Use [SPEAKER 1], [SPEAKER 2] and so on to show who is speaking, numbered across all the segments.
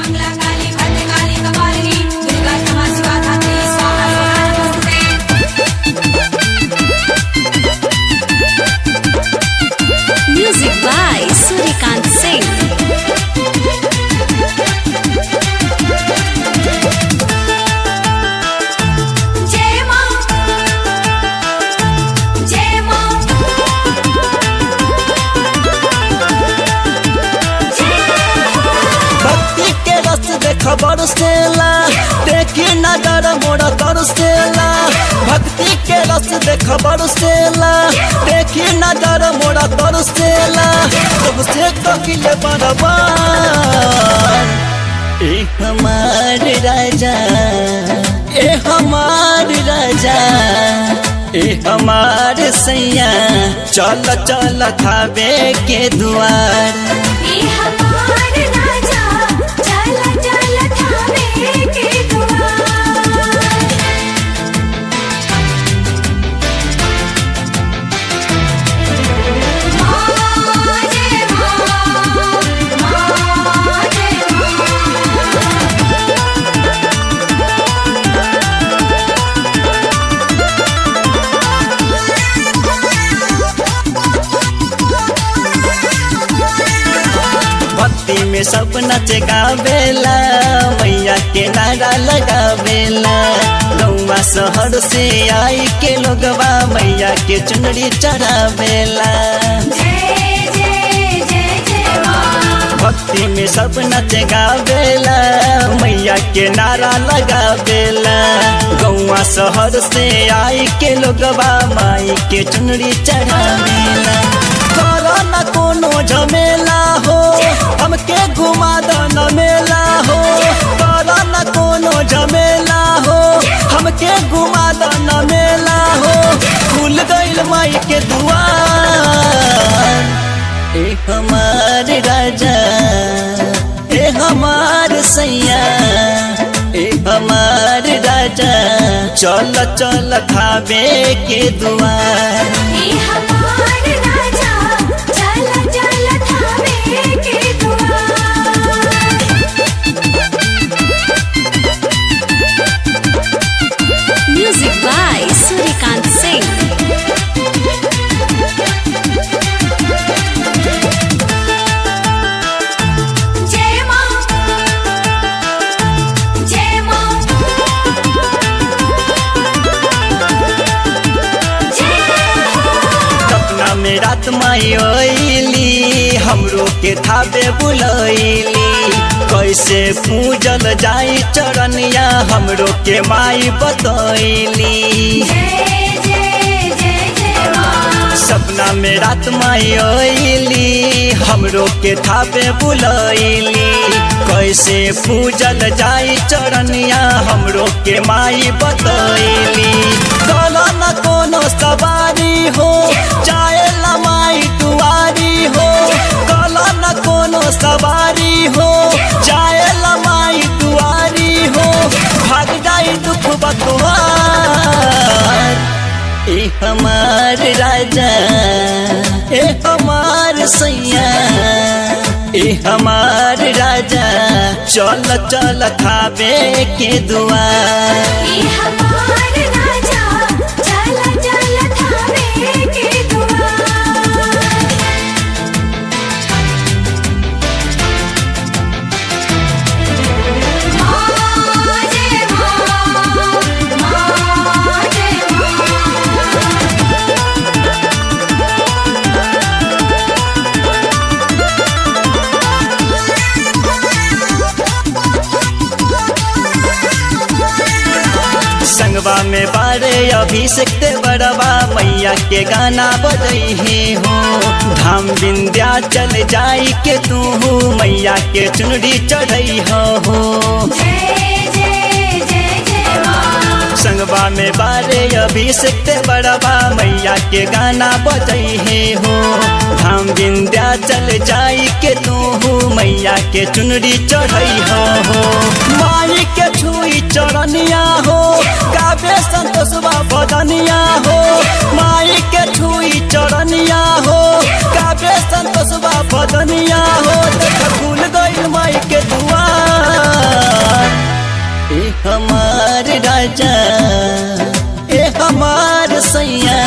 [SPEAKER 1] मंगला काली भद्रकाली कपालिनी दुर्गा क्षमा शिवा धात्री स्वाहा स्वाहा नमोस्तुते।
[SPEAKER 2] Music by Surikant Singh.
[SPEAKER 1] जय मां जय मां
[SPEAKER 3] भक्ति के रस देख बरसेला देखी नजर मोरा तरसेला। भक्ति के रस देख बरसेला देखी नजर मोरा तरसेला। सबसे कहिले बरबार ए हमार राजा ए हमार राजा ए हमार सैया चल चल खावे के दुआर।
[SPEAKER 1] ये हमार राजा चल चल थावे के दुआर। मां जय मां मां जय
[SPEAKER 3] भक्ति में सब नच गावेला मैया के नारा लगावेला। गौवा शहर से आई के लोगवा मैया के चुनरी चढ़ावेला।
[SPEAKER 1] जय जय जय जय मां।
[SPEAKER 3] भक्ति में सब नच गावेला मैया के नारा लगावेला। गौवा शहर से आई के लोगवा माई के चुनरी चढ़ावेला। करो न कोनो झमेला हो हमके घुमा दो न मेला हो। करो न कोनो झमेला हो हमके घुमा दो न मेला हो। खुल गइल माई के दुआर ए हमार राजा ए हमार सैया ए हमार राजा चल चल खावे के दुआर।
[SPEAKER 1] ये हमार राजा चल चल थावे के दुआर।
[SPEAKER 2] Music by Surikant Singh.
[SPEAKER 1] जय मां जय मां
[SPEAKER 3] सपना में रात माई ओइली हमरो के थावे बुलैली। कैसे पूजल जाई चरनिया हमरो के माई बतैली।
[SPEAKER 1] जय जय जय जय मां।
[SPEAKER 3] सपना में रात माई ओइली हमरो के थावे बुलैली। कैसे पूजल जाई चरनिया हमरो के माई बतैली। कलो न कोनो सवारी हो चाहे लमाई दुआरी हो। कलो न कोनो सवारी हो चाहे लमाई दुआरी हो। भाग जाई दुख बतवार ए हमार राजा ए हमार सैया ए हमार राजा चल चल खावे के दुआर।
[SPEAKER 1] ये हमार राजा चल चल थावे के दुआर। मां जय मां मां जय
[SPEAKER 3] संगवा में बारे अभिषेक ते बड़वा मैया के गाना बजही हो। धाम विंध्या चल जाई के तू मैया के चुनरी चढ़ई हो।
[SPEAKER 1] जय जय जय जय मां।
[SPEAKER 3] संगवा में बारे अभिषेक ते बड़वा मैया के गाना बजही हो। धाम विंध्या चल जाई के तू मैया के चुनरी चढ़ई हो। माई के छुई चरनिया हो गावे संतोषवा बदनिया हो। माई के छुई चरनिया हो गावे संतोषवा बदनिया हो। देख खुल गइल माई के दुआर हमार राजा ए हमार सैया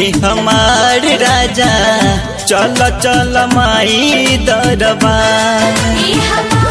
[SPEAKER 3] ए हमार राजा चल चल माई दरबार।
[SPEAKER 1] ये हमार